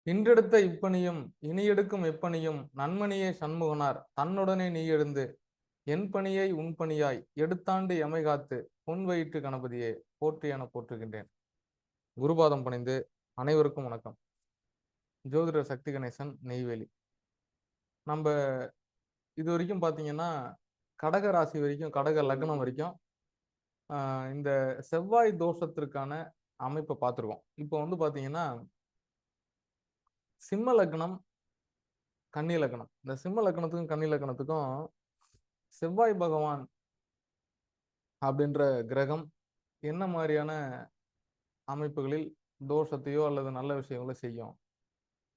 இன்றெடுத்த இப்பணியும் இனியெடுக்கும் எப்பணியும் நன்மணியே சண்முகனார் தன்னுடனே நீ எழுந்து என் பணியை உன் பணியாய் எடுத்தாண்டு எமை காத்து பொன் வயிற்று கணபதியே போற்றி என போற்றுகின்றேன். குருபாதம் பணிந்து அனைவருக்கும் வணக்கம். ஜோதிடர் சக்தி கணேசன், நெய்வேலி. நம்ம இது வரைக்கும் பார்த்தீங்கன்னா கடக ராசி வரைக்கும், கடக லக்னம் வரைக்கும் இந்த செவ்வாய் தோஷத்திற்கான அமைப்பை பார்த்துருக்கோம். இப்போ வந்து பார்த்தீங்கன்னா சிம்ம லக்னம், கன்னி லக்னம். இந்த சிம்ம லக்னத்துக்கும் கன்னி லக்னத்துக்கும் செவ்வாய் பகவான் அப்படின்ற கிரகம் என்ன மாதிரியான அமைப்புகளில் தோஷத்தையோ அல்லது நல்ல விஷயங்களோ செய்யும்?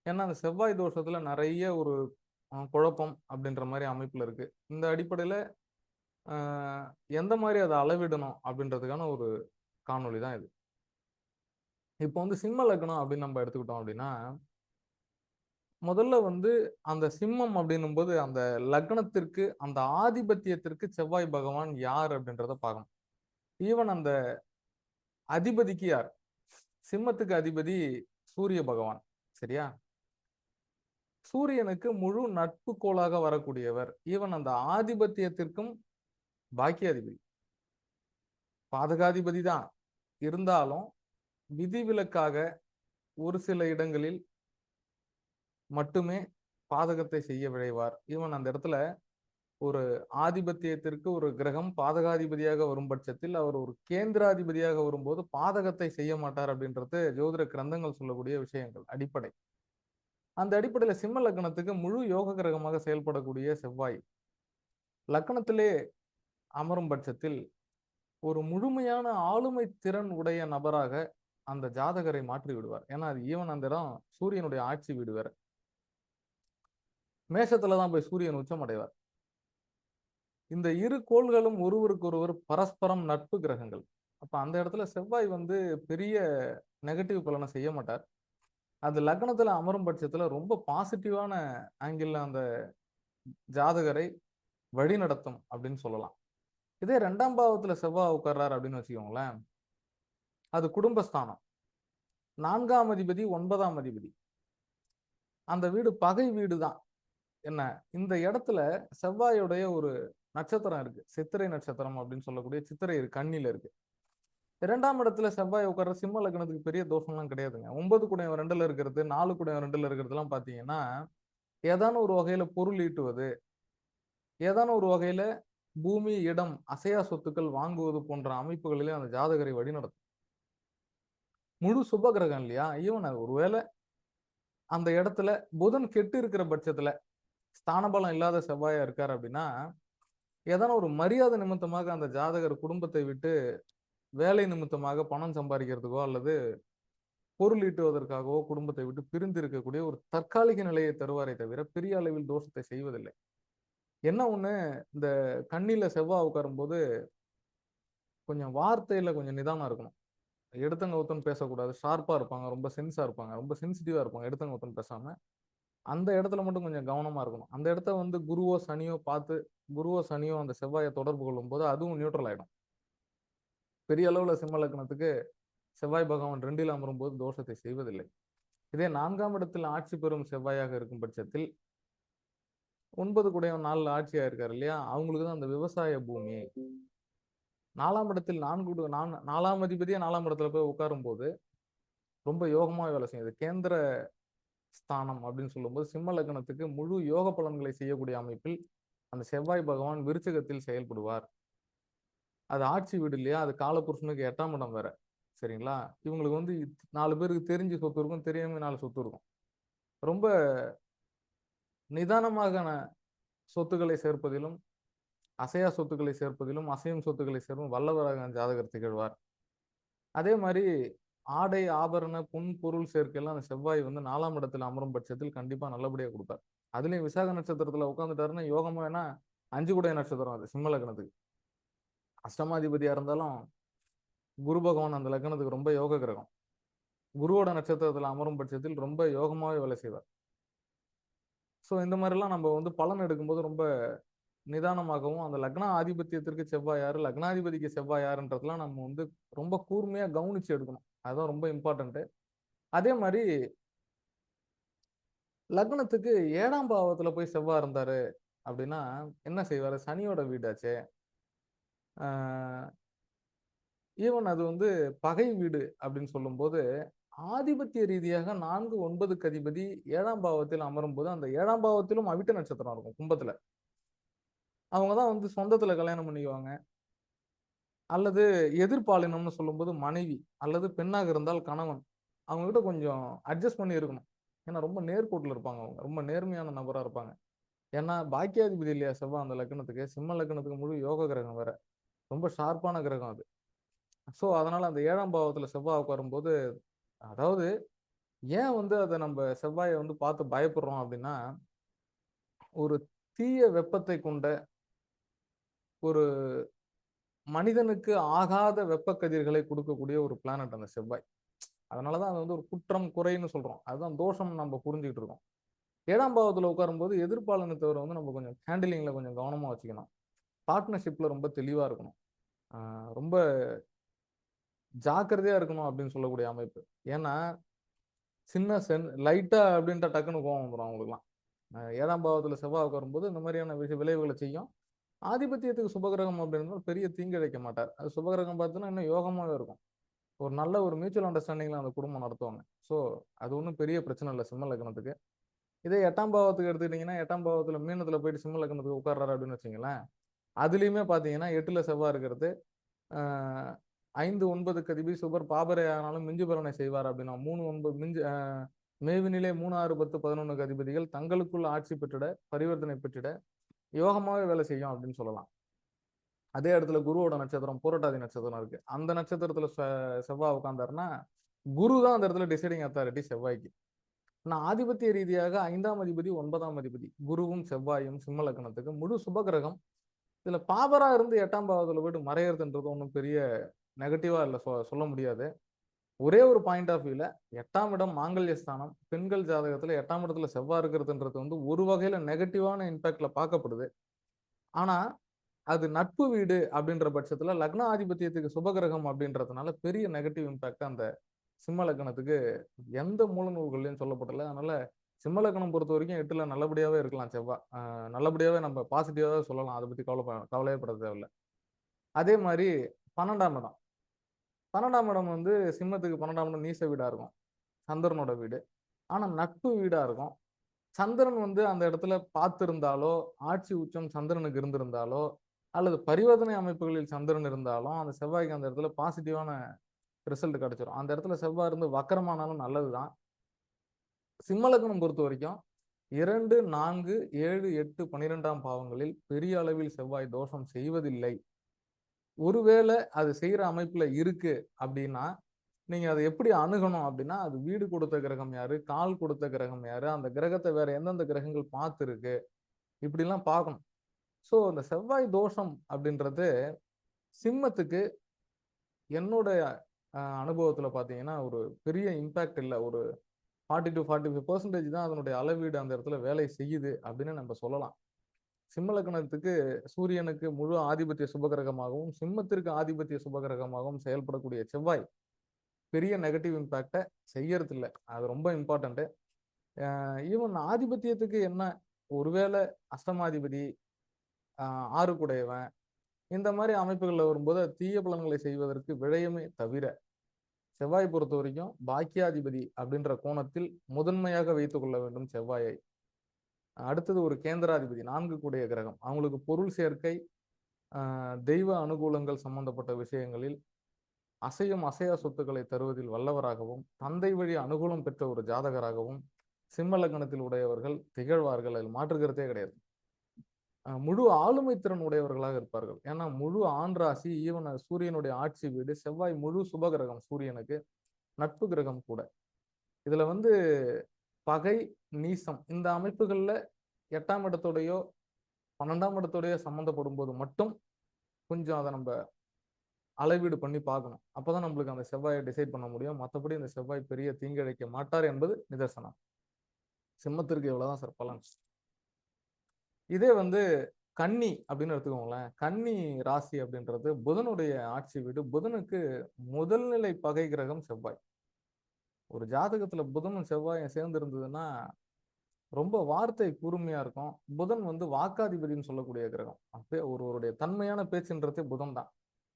ஏன்னா அந்த செவ்வாய் தோஷத்துல நிறைய ஒரு குழப்பம் அப்படின்ற மாதிரி அமைப்புல இருக்கு. இந்த அடிப்படையில ஆஹ் எந்த மாதிரி அதை அளவிடணும் அப்படின்றதுக்கான ஒரு காணொளி தான் இது. இப்போ வந்து சிம்ம லக்னம் அப்படின்னு நம்ம எடுத்துக்கிட்டோம் அப்படின்னா, முதல்ல வந்து அந்த சிம்மம் அப்படின்னும் போது அந்த லக்னத்திற்கு, அந்த ஆதிபத்தியத்திற்கு செவ்வாய் பகவான் யார் அப்படின்றத பார்க்கணும். ஈவன் அந்த அதிபதிக்கு யார்? சிம்மத்துக்கு அதிபதி சூரிய பகவான், சரியா? சூரியனுக்கு முழு நட்பு கோளாக வரக்கூடியவர். ஈவன் அந்த ஆதிபத்தியத்திற்கும் பாக்கியாதிபதி, பாதகாதிபதி தான். இருந்தாலும் விதிவிலக்காக ஒரு சில இடங்களில் மட்டுமே பாதகத்தை செய்ய விழைவார். ஈவன் அந்த இடத்துல ஒரு ஆதிபத்தியத்திற்கு ஒரு கிரகம் பாதகாதிபதியாக வரும் பட்சத்தில் அவர் ஒரு கேந்திராதிபதியாக வரும்போது பாதகத்தை செய்ய மாட்டார் அப்படின்றது ஜோதிட கிரந்தங்கள் சொல்லக்கூடிய விஷயங்கள், அடிப்படை. அந்த அடிப்படையில சிம்ம லக்னத்துக்கு முழு யோக கிரகமாக செயல்படக்கூடிய செவ்வாய் லக்னத்திலே அமரும் பட்சத்தில் ஒரு முழுமையான ஆளுமை திறன் உடைய நபராக அந்த ஜாதகரை மாற்றி விடுவார். ஏன்னா அது ஈவன் அந்த இடம் சூரியனுடைய ஆட்சி வீடு வேற. மேஷத்துலதான் போய் சூரியன் உச்சம் அடைவார். இந்த இரு கோள்களும் ஒருவருக்கொருவர் பரஸ்பரம் நட்பு கிரகங்கள். அப்ப அந்த இடத்துல செவ்வாய் வந்து பெரிய நெகட்டிவ் பலனை செய்ய மாட்டார். அது லக்னத்துல அமரும் பட்சத்துல ரொம்ப பாசிட்டிவான ஆங்கிள் அந்த ஜாதகரை வழி நடத்தும் அப்படின்னு சொல்லலாம். இதே ரெண்டாம் பாவத்துல செவ்வாய் உட்கார்றாரு அப்படின்னு வச்சுக்கோங்களேன், அது குடும்பஸ்தானம். நான்காம் அதிபதி, ஒன்பதாம் அதிபதி. அந்த வீடு பகை வீடு தான். என்ன, இந்த இடத்துல செவ்வாயுடைய ஒரு நட்சத்திரம் இருக்கு, சித்திரை நட்சத்திரம் அப்படின்னு சொல்லக்கூடிய சித்திரை இருக்கு, கண்ணில இருக்கு. இரண்டாம் இடத்துல செவ்வாய் உட்கார்ற சிம்ம லக்னத்துக்கு பெரிய தோஷம்லாம் கிடையாதுங்க. 9 கூடையவன் 2ல இருக்கிறது, 4 கூடையவன் 2ல இருக்கிறதுலாம் பாத்தீங்கன்னா ஏதான ஒரு வகையில பொருள் ஈட்டுவது, ஏதான ஒரு வகையில பூமி, இடம், அசையா சொத்துக்கள் வாங்குவது போன்ற அமைப்புகளிலே அந்த ஜாதகரை வழிநடத்தும். முழு சுப கிரகம் இல்லையா? ஈவன் ஒருவேளை அந்த இடத்துல புதன் கெட்டு இருக்கிற பட்சத்துல, ஸ்தான பலம் இல்லாத செவ்வாயா இருக்காரு அப்படின்னா, ஏதான ஒரு மரியாதை நிமித்தமாக அந்த ஜாதகர் குடும்பத்தை விட்டு வேலை நிமித்தமாக பணம் சம்பாதிக்கிறதுக்கோ அல்லது பொருள் ஈட்டுவதற்காகவோ குடும்பத்தை விட்டு பிரிந்து இருக்கக்கூடிய ஒரு தற்காலிக நிலையை தருவாரே தவிர பெரிய அளவில் தோஷத்தை செய்வதில்லை. என்ன ஒண்ணு, இந்த கண்ணில செவ்வாய் உட்காரும் போது கொஞ்சம் வார்த்தையில கொஞ்சம் நிதானம் இருக்கணும். எடுத்தங்க ஒருத்தன் பேசக்கூடாது. ஷார்ப்பா இருப்பாங்க, ரொம்ப சென்ஸா இருப்பாங்க, ரொம்ப சென்சிட்டிவா இருப்பாங்க. எடுத்தங்க ஒருத்தன் பேசாம அந்த இடத்துல மட்டும் கொஞ்சம் கவனமா இருக்கணும். அந்த இடத்த வந்து குருவோ சனியோ பார்த்து, குருவோ சனியோ அந்த செவ்வாயை தொடர்பு கொள்ளும் போது அதுவும் நியூட்ரல் ஆயிடும். பெரிய அளவுல சிம்ம லக்னத்துக்கு செவ்வாய் பகவான் 2ல் அமரும் போது தோஷத்தை செய்வதில்லை. இதே 4ஆம் இடத்தில் ஆட்சி பெறும் செவ்வாயாக இருக்கும் பட்சத்தில் 9 கூடயும் 4ல் ஆட்சியா இருக்காரு இல்லையா, அவங்களுக்கு தான் அந்த விவசாய பூமி. 4ஆம் இடத்தில் 4ஆம் அதிபதியே 4ஆம் இடத்துல போய் உட்காரும் போது ரொம்ப யோகமா வேலை செய்யுது. கேந்திர ஸ்தானம் அப்படின்னு சொல்லும்போது சிம்ம லக்னத்துக்கு முழு யோக பலன்களை செய்யக்கூடிய அமைப்பில் அந்த செவ்வாய் பகவான் விருச்சகத்தில் செயல்படுவார். அது ஆட்சி வீடு இல்லையா, அது காலபுருஷனுக்கு 8ஆம் இடம் வேற, சரிங்களா? இவங்களுக்கு வந்து 4 பேருக்கு தெரிஞ்சு சொத்து இருக்கும், தெரியாம 4 சொத்து இருக்கும். ரொம்ப நிதானமாக சொத்துக்களை சேர்ப்பதிலும், அசையா சொத்துக்களை சேர்ப்பதிலும், அசையும் சொத்துக்களை சேர்ப்பதும் வல்லவராக ஜாதகர் திகழ்வார். அதே மாதிரி ஆடை, ஆபரண, பொன் பொருள் சேர்க்கையெல்லாம் அந்த செவ்வாய் வந்து 4ஆம் இடத்துல அமரும் பட்சத்தில் கண்டிப்பா நல்லபடியா கொடுப்பார். அதுலயும் விசாக நட்சத்திரத்துல உட்காந்துட்டாருன்னா யோகமா, வேணா 5 கூடைய நட்சத்திரம் அது சிம்ம லக்னத்துக்கு. அஷ்டமாதிபதியா இருந்தாலும் குரு பகவான் அந்த லக்னத்துக்கு ரொம்ப யோக கிரகம். குருவோட நட்சத்திரத்துல அமரும் பட்சத்தில் ரொம்ப யோகமாவே வேலை செய்வார். ஸோ இந்த மாதிரிலாம் நம்ம வந்து பலன் எடுக்கும்போது ரொம்ப நிதானமாகவும், அந்த லக்ன ஆதிபத்தியத்திற்கு செவ்வாய் யாரு, லக்னாதிபதிக்கு செவ்வாய் யாருன்றதுலாம் நம்ம வந்து ரொம்ப கூர்மையா கவனிச்சு எடுக்கணும். அதுதான் ரொம்ப இம்பார்ட்டன்ட். அதே மாதிரி லக்னத்துக்கு 7ஆம் பாவத்துல போய் செவ்வாய் இருந்தாரு அப்படின்னா என்ன செய்வாரு? சனியோட வீடாச்சே. ஈவன் அது வந்து பகை வீடு அப்படின்னு சொல்லும்போது, ஆதிபத்திய ரீதியாக 4, 9க்கு அதிபதி 7ஆம் பாவத்தில் அமரும்போது, அந்த 7ஆம் பாவத்திலும் அவிட்ட நட்சத்திரம் இருக்கும் கும்பத்துல. அவங்க தான் வந்து சொந்தத்துல கல்யாணம் பண்ணிக்குவாங்க. அல்லது எதிர்பாலினம்னு சொல்லும்போது மனைவி, அல்லது பெண்ணாக இருந்தால் கணவன். அவங்க கிட்ட கொஞ்சம் அட்ஜஸ்ட் பண்ணி இருக்கணும். ஏன்னா ரொம்ப நேர்கோட்டுல இருப்பாங்க அவங்க. ரொம்ப நேர்மையான நபரா இருப்பாங்க. ஏன்னா பாக்கியாதிபதி இல்லையா செவ்வாய் அந்த லக்னத்துக்கு. சிம்ம லக்னத்துக்கு முழு யோக கிரகம் வேற. ரொம்ப ஷார்ப்பான கிரகம் அது. ஸோ அதனால அந்த 7ஆம் பாவத்துல செவ்வாய் உட்காரும்போது, அதாவது ஏன் வந்து அத நம்ப செவ்வாய வந்து பார்த்து பயப்படுறோம் அப்படின்னா, ஒரு தீய வெப்பத்தை கொண்ட ஒரு மனிதனுக்கு ஆகாத வெப்ப கதிர்களை குடுக்கக்கூடிய ஒரு பிளானட் அந்த செவ்வாய். அதனால தான் அது வந்து ஒரு குற்றம், குறைன்னு சொல்றோம். அதுதான் தோஷம்னு நம்ம புரிஞ்சுகிட்டு இருக்கோம். 7ஆம் பாவத்துல உட்காரும்போது எதிர்ப்பாலினத்தவர வந்து நம்ம கொஞ்சம் ஹேண்டிலிங்ல கொஞ்சம் கவனமா வச்சுக்கணும். பார்ட்னர்ஷிப்ல ரொம்ப தெளிவா இருக்கணும். ஆ ரொம்ப ஜாக்கிரதையா இருக்கணும் அப்படின்னு சொல்லக்கூடிய அமைப்பு. ஏன்னா, லைட்டா அப்படின்ட்டா டக்குனு கோவம் வந்துரும் அவங்களுக்குலாம். 7ஆம் பாவத்துல செவ்வாய் உட்காரும்போது இந்த மாதிரியான விளைவுகள செய்யும். ஆதிபத்தியத்துக்கு சுபகிரகம் அப்படின்றதால பெரிய தீங்கு இழைக்க மாட்டார். அது சுபகிரகம் பார்த்தீங்கன்னா, இன்னும் யோகமாவே இருக்கும். ஒரு நல்ல ஒரு மியூச்சுவல் அண்டர்ஸ்டாண்டிங்ல அந்த குடும்பம் நடத்துவாங்க. ஸோ, அது ஒண்ணும் பெரிய பிரச்சனை இல்ல சிம்ம லக்னத்துக்கு. இதே 8ஆம் பாவத்துக்கு எடுத்துக்கிட்டீங்கன்னா, 8ஆம் பாவத்துல மீனத்துல போயிட்டு சிம்ம லக்னத்துக்கு உட்கார்றாரு அப்படின்னு வச்சுக்கங்களேன். அதுலயுமே பார்த்தீங்கன்னா, 8ல செவ்வாய் இருக்கிறது. ஆ 5, 9க்கு அதிபதி சுபர் பாபரே ஆனாலும் மிஞ்சி பலனை செய்வார் அப்படின்னா 3, 9 மேவினிலே 3, 6, 10, 11க்கு அதிபதிகள் தங்களுக்குள் ஆட்சி பெற்றிட, பரிவர்த்தனை பெற்றிட யோகமாவே வேலை செய்யும் அப்படின்னு சொல்லலாம். அதே இடத்துல குருவோட நட்சத்திரம் பூரட்டாதி நட்சத்திரம் இருக்கு. அந்த நட்சத்திரத்துல செவ்வாய் உட்கார்ந்தாருன்னா, குரு தான் அந்த இடத்துல டிசைடிங் அத்தாரிட்டி செவ்வாய்க்கு. ஆனா ஆதிபத்திய ரீதியாக 5ஆம் அதிபதி, 9ஆம் அதிபதி குருவும் செவ்வாயும் சிம்ம லக்னத்துக்கு முழு சுபகிரகம். இதுல பாபரா இருந்து 8ஆம் பாவத்துல போயிட்டு மறையறதுன்றது ஒண்ணும் பெரிய நெகட்டிவா இல்ல சொல்ல முடியாது. ஒரே ஒரு பாயிண்ட் ஆஃப் வியூல 8ஆம் இடம் மாங்கல்ய ஸ்தானம். பெண்கள் ஜாதகத்துல 8ஆம் இடத்துல செவ்வாய் இருக்கிறதுன்றது வந்து ஒரு வகையில நெகட்டிவான இம்பாக்ட்ல பார்க்கப்படுது. ஆனா அது நட்பு வீடு அப்படின்ற பட்சத்துல லக்ன ஆதிபத்தியத்துக்கு சுபகிரகம் அப்படின்றதுனால பெரிய நெகட்டிவ் இம்பாக்ட் அந்த சிம்ம லக்னத்துக்கு எந்த மூல நூல்கள்லயும் சொல்லப்படல. அதனால சிம்ம லக்னம் பொறுத்த வரைக்கும் 8ல நல்லபடியாவே இருக்கலாம் செவ்வாய். நல்லபடியாவே நம்ம பாசிட்டிவாவே சொல்லலாம். அதை பத்தி கவலையே பட தேவையில்ல. அதே மாதிரி 12ஆம் இடம். 12ஆம் இடம் வந்து சிம்மத்துக்கு 12ஆம் இடம் நீச வீடா இருக்கும். சந்திரனோட வீடு. ஆனா நட்பு வீடா இருக்கும். சந்திரன் வந்து அந்த இடத்துல பார்த்திருந்தாலோ, ஆட்சி உச்சம் சந்திரனுக்கு இருந்திருந்தாலோ, அல்லது பரிவர்த்தனை அமைப்புகளில் சந்திரன் இருந்தாலும், அந்த செவ்வாய்க்கு அந்த இடத்துல பாசிட்டிவான ரிசல்ட் கிடைச்சிரும். அந்த இடத்துல செவ்வாய் இருந்து வக்கரமானாலும் நல்லதுதான். சிம்ம லக்னம் பொறுத்தவரைக்கும் 2, 4, 7, 8, 12ஆம் பாவங்களில் பெரிய அளவில் செவ்வாய் தோஷம் செய்வதில்லை. ஒருவேளை அது செய்யற அமைப்புல இருக்கு அப்படின்னா, நீங்க அத எப்படி அணுகணும் அப்படின்னா, அது வீடு கொடுத்த கிரகம் யாரு? கால் கொடுத்த கிரகம் யாரு? அந்த கிரகத்த வேற எந்தெந்த கிரகங்கள் பார்த்திருக்கு? இப்படிலாம் பார்க்கணும். ஸோ, அந்த செவ்வாய் தோஷம் அப்படின்றது சிம்மத்துக்கு என்னோட அனுபவத்துல பார்த்தீங்கன்னா, ஒரு பெரிய இம்பாக்ட் இல்ல. ஒரு 40 டூ 45% தான் அதனுடைய அளவீடு அந்த இடத்துல வேலை செய்யுது அப்படின்னு நம்ம சொல்லலாம். சிம்ம லக்னத்துக்கு சூரியனுக்கு முழு ஆதிபத்திய சுபகிரகமாகவும், சிம்மத்திற்கு ஆதிபத்திய சுபகிரகமாகவும் செயல்படக்கூடிய செவ்வாய் பெரிய நெகட்டிவ் இம்பாக்ட்ட செய்யறதில்ல. அது ரொம்ப இம்பார்ட்டன்ட். ஈவன் ஆதிபத்தியத்துக்கு என்ன ஒருவேளை அஷ்டமாதிபதி, அ 6 இந்த மாரி அமைப்புகள்ல வரும்போது அது தீய பலன்களை செய்வதற்கு விழையுமே தவிர, செவ்வாய் பொறுத்தவரைக்கும் பாக்கியாதிபதி அப்படின்ற கோணத்தில் முதன்மையாக வைத்துக் கொள்ள வேண்டும் செவ்வாயை. அடுத்தது ஒரு கேந்திராதிபதி 4 கூடிய கிரகம். அவங்களுக்கு பொருள் சேர்க்கை, தெய்வ அனுகூலங்கள் சம்பந்தப்பட்ட விஷயங்களில் அசையும் அசையா சொத்துக்களை தருவதில் வல்லவராகவும், தந்தை வழி அனுகூலம் பெற்ற ஒரு ஜாதகராகவும் சிம்ம லக்னத்தில் உடையவர்கள் திகழ்வார்கள். அதில் மாற்று கருத்தே கிடையாது. முழு ஆளுமை திறன் உடையவர்களாக இருப்பார்கள். ஏன்னா முழு ஆண் ராசி, ஈவன் சூரியனுடைய ஆட்சி வீடு, செவ்வாய் முழு சுபகிரகம் சூரியனுக்கு, நட்பு கிரகம் கூட. இதுல வந்து பகை, நீசம் இந்த அமைப்புகள்ல 8ஆம் இடத்தோடையோ 12ஆம் இடத்தோடையோ சம்மந்தப்படும் போது மட்டும் கொஞ்சம் அதை நம்ம அளவீடு பண்ணி பார்க்கணும். அப்பதான் நம்மளுக்கு அந்த செவ்வாயை டிசைட் பண்ண முடியும். மற்றபடி இந்த செவ்வாய் பெரிய தீங்கிழைக்க மாட்டார் என்பது நிதர்சனம். சிம்மத்திற்கு இவ்வளவுதான் சார் பலன். இதே வந்து கன்னி அப்படின்னு எடுத்துக்கோங்களேன். கன்னி ராசி அப்படின்றது புதனுடைய ஆட்சி வீடு. புதனுக்கு முதல் நிலை பகை கிரகம் செவ்வாய். ஒரு ஜாதகத்துல புதனும் செவ்வாயும் சேர்ந்து இருந்ததுன்னா ரொம்ப வார்த்தை கூர்மையா இருக்கும். புதன் வந்து வாக்காதிபதின்னு சொல்லக்கூடிய கிரகம். அப்பே ஒருவருடைய தன்மையான பேச்சுன்றதே புதன் தான்.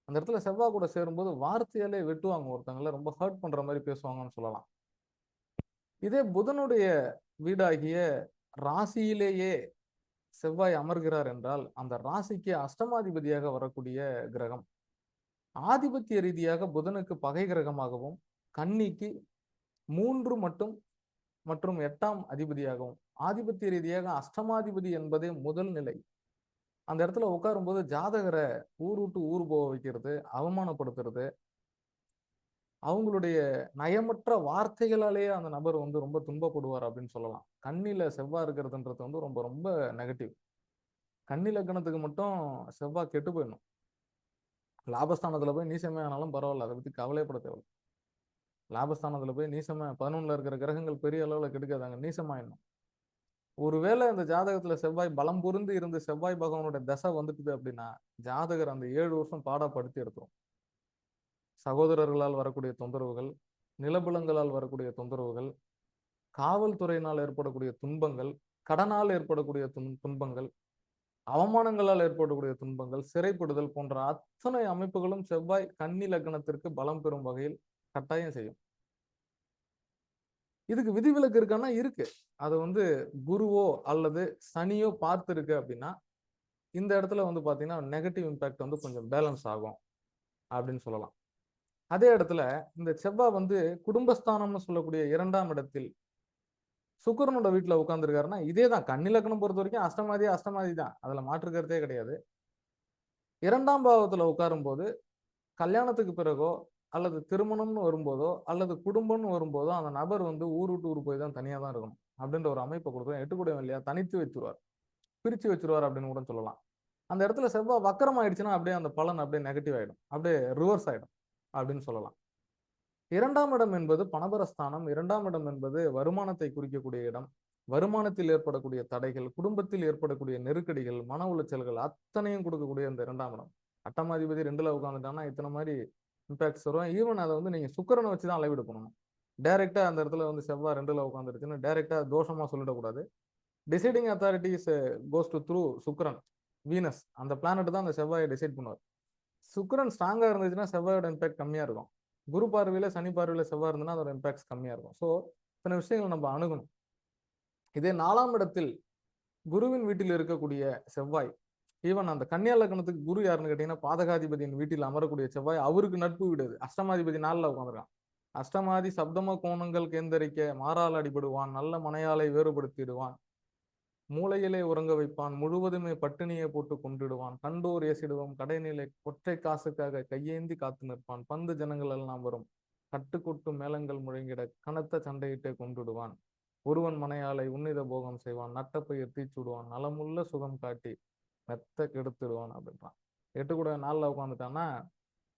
அந்த இடத்துல செவ்வாய் கூட சேரும்போது வார்த்தையாலே வெட்டுவாங்க ஒருத்தங்கள. ரொம்ப ஹர்ட் பண்ற மாரி பேசுவாங்கன்னு சொல்லலாம். இதே புதனுடைய வீடாகிய ராசியிலேயே செவ்வாய் அமர்கிறார் என்றால், அந்த ராசிக்கு அஷ்டமாதிபதியாக வரக்கூடிய கிரகம். ஆதிபத்திய ரீதியாக புதனுக்கு பகை கிரகமாகவும், கன்னிக்கு 3 மற்றும் 8ஆம் அதிபதியாகவும், ஆதிபத்திய ரீதியாக அஷ்டமாதிபதி என்பதே முதல் நிலை. அந்த இடத்துல உட்காரும்போது ஜாதகரை ஊர் விட்டு ஊர் போக வைக்கிறது, அவமானப்படுத்துறது, அவங்களுடைய நயமற்ற வார்த்தைகளாலேயே அந்த நபர் வந்து ரொம்ப துன்பப்படுவார் அப்படின்னு சொல்லலாம். கன்னியில செவ்வாய் இருக்கிறதுன்றது வந்து ரொம்ப ரொம்ப நெகட்டிவ். கன்னி லக்னத்துக்கு மட்டும் செவ்வாய் கெட்டு போயிடணும். லாபஸ்தானத்துல போய் நீசமே ஆனாலும் பரவாயில்ல, அதை பத்தி கவலைப்பட தேவையில்ல. லாபஸ்தானத்துல போய் நீசமா 11ல இருக்கிற கிரகங்கள் பெரிய அளவுல கெடுக்காதாங்க, நீசமாயிடணும். ஒருவேளை இந்த ஜாதகத்துல செவ்வாய் பலம் பொருந்து இருந்து செவ்வாய் பகவானோட தசை வந்துட்டுது அப்படின்னா, ஜாதகர் அந்த 7 வருஷம் பாடாப்படுத்தி எடுத்துரும். சகோதரர்களால் வரக்கூடிய தொந்தரவுகள், நிலபுலங்களால் வரக்கூடிய தொந்தரவுகள், காவல்துறையினால் ஏற்படக்கூடிய துன்பங்கள், கடனால் ஏற்படக்கூடிய துன்பங்கள், அவமானங்களால் ஏற்படக்கூடிய துன்பங்கள், சிறைப்படுதல் போன்ற அத்தனை அமைப்புகளும் செவ்வாய் கன்னி லக்னத்திற்கு பலம் பெறும் வகையில் கட்டாயம் செய்யும். இதுக்கு விதிவிலக்கு இருக்கான்னா இருக்கு. அது வந்து குருவோ அல்லது சனியோ பார்த்து இருக்கு அப்படின்னா, இந்த இடத்துல வந்து பாத்தீங்கன்னா நெகட்டிவ் இம்பாக்ட் வந்து கொஞ்சம் பேலன்ஸ் ஆகும் அப்படின்னு சொல்லலாம். அதே இடத்துல இந்த செவ்வாய் வந்து குடும்பஸ்தானம்னு சொல்லக்கூடிய 2ஆம் இடத்தில் சுக்கிரனோட வீட்டுல உட்கார்ந்துருக்காருன்னா, இதே தான் கன்னி லக்னம் பொறுத்த வரைக்கும் அஷ்டமாதி தான். அதுல மாற்று கருத்தே கிடையாது. 2ஆம் பாவத்துல உட்காரும் போது கல்யாணத்துக்கு பிறகோ அல்லது திருமணம்னு வரும்போதோ அல்லது குடும்பம்னு வரும்போதோ அந்த நபர் வந்து ஊர் விட்டு ஊர் போய் தான் தனியா தான் இருக்கணும் அப்படின்ற ஒரு அமைப்பை கொடுக்கும். 8 கூடயும் இல்லையா, தனித்து வச்சிருவார், பிரிச்சு வச்சிருவார் அப்படின்னு கூட சொல்லலாம். அந்த இடத்துல செவ்வாய் வக்கரம் ஆயிடுச்சுன்னா அப்படியே அந்த பலன் அப்படியே நெகட்டிவ் ஆயிடும், அப்படியே ரிவர்ஸ் ஆயிடும் அப்படின்னு சொல்லலாம். 2ஆம் இடம் என்பது பணபரஸ்தானம். 2ஆம் இடம் என்பது வருமானத்தை குறிக்கக்கூடிய இடம். வருமானத்தில் ஏற்படக்கூடிய தடைகள், குடும்பத்தில் ஏற்படக்கூடிய நெருக்கடிகள், மன உளைச்சல்கள் அத்தனையும் கொடுக்கக்கூடிய இந்த 2ஆம் இடம். அட்டமாதிபதி 2ல உட்காந்துட்டான்னா இத்தனை மாதிரி இம்பாக்ட்ஸ் வரும். ஈவன் அதை வந்து நீங்க சுக்கிரனை வச்சுதான் அளவீடு பண்ணணும். டைரக்டா அந்த இடத்துல வந்து செவ்வாய் 2ல உட்காந்துருச்சுன்னு டைரக்டா தோஷமா சொல்லிடக்கூடாது. Deciding authorities goes to through சுக்கிரன், வீனஸ். அந்த பிளானட் தான் அந்த செவ்வாயை டிசைட் பண்ணுவார். சுக்கிரன் ஸ்ட்ராங்கா இருந்துச்சுன்னா செவ்வாயோட இம்பாக்ட் கம்மியா இருக்கும். குரு பார்வையில சனி பார்வையில செவ்வாய் இருந்ததுன்னா அதோட இம்பாக்ட்ஸ் கம்மியா இருக்கும். ஸோ இத்தனை விஷயங்கள் நம்ம அணுகணும். இதே 4ஆம் இடத்தில் குருவின் வீட்டில் இருக்கக்கூடிய செவ்வாய், ஈவன் அந்த கன்னியா லக்னத்துக்கு குரு யாருன்னு கேட்டீங்கன்னா பாதகாதிபதியின் வீட்டில் அமரக்கூடிய செவ்வாய், அவருக்கு நட்பு விடுது. அஷ்டமாதிபதி 4ல உட்காந்துருக்கான். அஷ்டமாதி சப்தம கோணங்கள் கேந்தரிக்க மாறால் அடிபடுவான், நல்ல மனையாளை வேறுபடுத்திடுவான், மூளையிலே உறங்க வைப்பான், முழுவதுமே பட்டினியை போட்டு கொண்டிடுவான், கண்டோர் ஏசிடுவோம் கடைநிலை கொற்றை காசுக்காக கையேந்தி காத்து நிற்பான், பந்து ஜனங்கள் எல்லாம் வரும் கட்டுக்கொட்டு மேளங்கள் முழங்கிட கனத்த சண்டையிட்டே கொண்டுடுவான், ஒருவன் மனையாளை உன்னித போகம் செய்வான், நட்டப்பயிர் தீச்சுடுவான், நலமுள்ள சுகம் காட்டி மெத்த கெடுத்துடுவான் அப்படின்றான். 8 கூட 4ல உட்காந்துட்டான்னா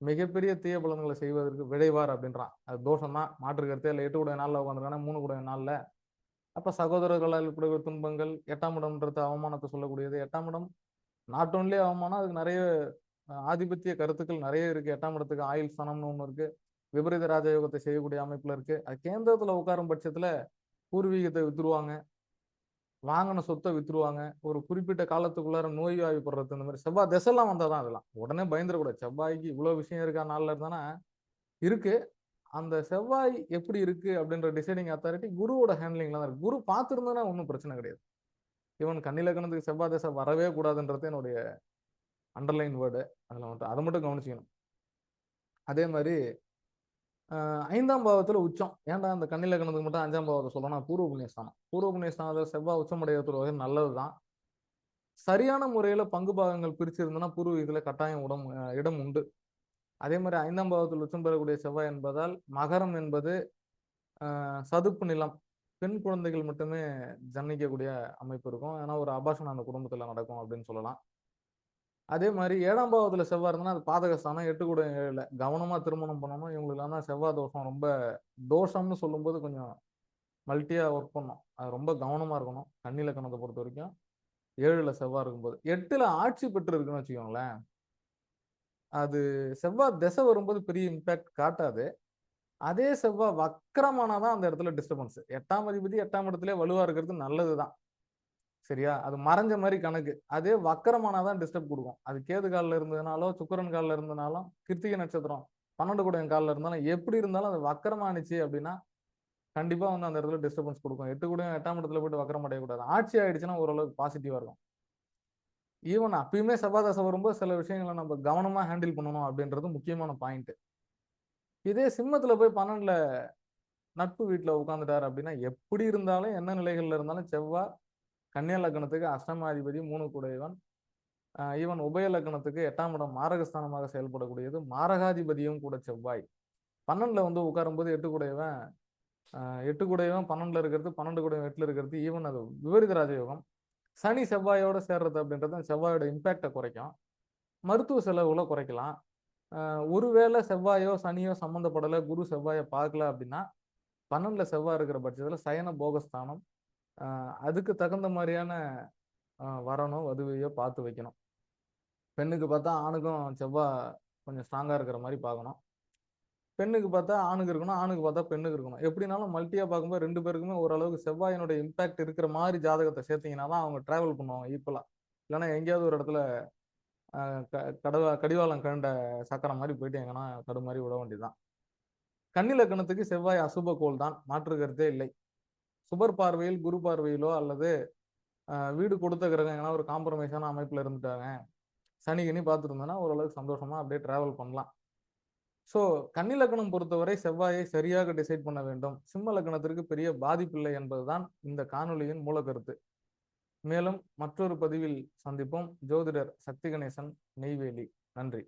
மிகப்பெரிய தீய பலன்களை செய்வதற்கு விழைவார் அப்படின்றான். அது தோஷம் தான், மாற்று கருத்தே இல்லை. 8 கூட 4ல உட்காந்துருக்கானா 3 கூட 4ல. அப்ப சகோதரர்களால் ஏற்படுகிற துன்பங்கள், 8ஆம் இடம்ன்றது அவமானத்தை சொல்லக்கூடியது. 8ஆம் இடம் நாட் ஒன்லி அவமானம், அதுக்கு நிறைய ஆதிபத்திய கருத்துக்கள் நிறைய இருக்கு. 8ஆம் இடத்துக்கு ஆயுள் ஸ்தானம்னு ஒண்ணு இருக்கு, விபரீத ராஜயோகத்தை செய்யக்கூடிய அமைப்புல இருக்கு. அது கேந்திரத்துல உட்காரும் பட்சத்துல பூர்வீகத்தை வித்துருவாங்க, வாங்கின சொத்தை வித்துருவாங்க, ஒரு குறிப்பிட்ட காலத்துக்குள்ளார நோய்வாய்ப்படுறது, இந்த மாதிரி செவ்வாய் திசைலாம் வந்தாதான் அதெல்லாம் உடனே பயந்துடக்கூடாது. செவ்வாய்க்கு இவ்வளவு விஷயம் இருக்கா நாள்ல இருந்தானா இருக்கு. அந்த செவ்வாய் எப்படி இருக்கு அப்படின்ற டிசைடிங் அத்தாரிட்டி குருவோட ஹேண்ட்லிங்ல தான் இருக்கு. குரு பார்த்திருந்தா ஒன்றும் பிரச்சனை கிடையாது. இவன் கன்னிலக்கணத்துக்கு செவ்வாய் தசை வரவே கூடாதுன்றது என்னுடைய அண்டர்லைன் வேர்டு. அதில் மட்டும் அதை மட்டும் கவனிச்சுக்கணும். அதே மாதிரி 5ஆம் பாவத்துல உச்சம். ஏன்டா அந்த கன்னிலக்கணத்துக்கு மட்டும் 5ஆம் பாவத்தை சொல்லணும்? பூர்வ புண்ணியஸ்தானம். பூர்வ புண்ணியஸ்தானத்தில் செவ்வாய் உச்சமடைகிறது வகை நல்லதுதான். சரியான முறையில பங்கு பாகங்கள் பிரிச்சிருந்தனா பூர்வீகத்துல கட்டாயம் இடம் உண்டு. அதே மாதிரி 5ஆம் பாவத்தில் உச்சம் பெறக்கூடிய செவ்வாய் என்பதால் மகரம் என்பது சதுப்பு நிலம், பெண் குழந்தைகள் மட்டுமே ஜன்னிக்கக்கூடிய அமைப்பு இருக்கும். ஏன்னா ஒரு அபாஷன் அந்த குடும்பத்துல நடக்கும் அப்படின்னு சொல்லலாம். அதே மாதிரி 7ஆம் பாவத்துல செவ்வாய் இருந்ததுன்னா அது பாதகஸ்தானம். 8 கூட 7ல கவனமா திருமணம் பண்ணணும். இவங்களுக்கு தான் செவ்வாய் தோஷம் ரொம்ப தோஷம்னு சொல்லும்போது கொஞ்சம் மல்டியா ஒர்க் பண்ணும். அது ரொம்ப கவனமா இருக்கணும். கன்னிலக்கணத்தை பொறுத்த வரைக்கும் 7ல செவ்வாய் இருக்கும்போது. 8ல ஆட்சி பெற்று இருக்குன்னு வச்சுக்கோங்களேன், அது செவ்வாய் திசை வரும்போது பெரிய இம்பாக்ட் காட்டாது. அதே செவ்வாய் வக்கரமானாதான் அந்த இடத்துல டிஸ்டர்பன்ஸ். 8ஆம் அதிபதி 8ஆம் இடத்திலே வலுவா இருக்கிறது நல்லதுதான். சரியா? அது மறைஞ்ச மாதிரி கணக்கு. அதே வக்கரமானாதான் டிஸ்டர்ப் கொடுக்கும். அது கேது கால்ல இருந்ததுனாலோ, சுக்கிரன் கால்ல இருந்ததுனாலும், கிருத்திகை நட்சத்திரம் 12 கூடையன் கால்ல இருந்தாலும், எப்படி இருந்தாலும் அது வக்கரமானுச்சு அப்படின்னா, கண்டிப்பா வந்து அந்த இடத்துல டிஸ்டர்பன்ஸ் கொடுக்கும். 8 கூடையன் 8ஆம் இடத்துல போயிட்டு வக்கரம் அடையக்கூடாது. ஆட்சி ஆயிடுச்சுன்னா ஓரளவுக்கு பாசிட்டிவா இருக்கும். ஈவன் அப்பயுமே செவ்வாய் தசை வரும்போது சில விஷயங்களை நம்ம கவனமா ஹேண்டில் பண்ணணும் அப்படின்றது முக்கியமான பாயிண்ட். இதே சிம்மத்துல போய் 12ல நட்பு வீட்டுல உட்கார்ந்துட்டாரு அப்படின்னா, எப்படி இருந்தாலும் என்ன நிலைகள்ல இருந்தாலும் செவ்வாய் கன்னியா லக்னத்துக்கு அஷ்டமாதிபதி 3 கூடையவன். ஈவன் உபய லக்னத்துக்கு 8ஆம் இடம் மாரகஸ்தானமாக செயல்படக்கூடியது. மாரகாதிபதியும் கூட செவ்வாய். 12ல வந்து உட்காரும்போது 8 கூடையவன் 8 கூடையவன் 12ல இருக்கிறது, 12 கூடையவன் 8ல இருக்கிறது. ஈவன் அது விபரீத ராஜயோகம். சனி செவ்வாயோட சேர்றது அப்படின்றது அந்த செவ்வாயோட இம்பாக்டை குறைக்கும். மருத்துவ செலவுகளை குறைக்கலாம். ஒருவேளை செவ்வாயோ சனியோ சம்மந்தப்படலை, குரு செவ்வாயை பார்க்கல அப்படின்னா 12ல செவ்வாய் இருக்கிற பட்சத்துல சயன போகஸ்தானம். அதுக்கு தகுந்த மாதிரியான வரனோ வதுவையோ பார்த்து வைக்கணும். பெண்ணுக்கு பார்த்தா ஆணுக்கும் செவ்வாய் கொஞ்சம் ஸ்ட்ராங்கா இருக்கிற மாதிரி பார்க்கணும். பெண்ணுக்கு பார்த்தா ஆணுக்கு இருக்கணும், ஆணுக்கு பார்த்தா பெண்ணுக்கு இருக்கணும். எப்படினாலும் மல்டியா பார்க்கும்போது 2 பேருக்குமே ஓரளவுக்கு செவ்வாயினுடைய இம்பாக்ட் இருக்கிற மாதிரி ஜாதகத்தை சேர்த்தீங்கன்னா தான் அவங்க டிராவல் பண்ணுவாங்க ஈக்குவலா. இல்லைன்னா எங்கேயாவது ஒரு இடத்துல கடிவாளம் கண்ட சக்கரம் மாதிரி போயிட்டு எங்கன்னா தடுமாறி விட வேண்டியதுதான். கன்னி லக்னத்துக்கு செவ்வாய் அசுப கோள் தான், மாற்று கருத்தே இல்லை. சுபர் பார்வையில் குரு பார்வையிலோ அல்லது வீடு கொடுத்த கிரகம் எங்கன்னா ஒரு காம்ப்ரமைஸான அமைப்புல இருந்துட்டாங்க, சனி கினி பார்த்துருந்தோன்னா ஓரளவுக்கு சந்தோஷமா அப்படியே டிராவல் பண்ணலாம். ஸோ கன்னி லக்னம் பொறுத்தவரை செவ்வாயை சரியாக டிசைட் பண்ண வேண்டும். சிம்ம லக்னத்திற்கு பெரிய பாதிப்பில்லை என்பதுதான் இந்த காணொளியின் மூல கருத்து. மேலும் மற்றொரு பதிவில் சந்திப்போம். ஜோதிடர் சக்தி கணேசன், நெய்வேலி. நன்றி.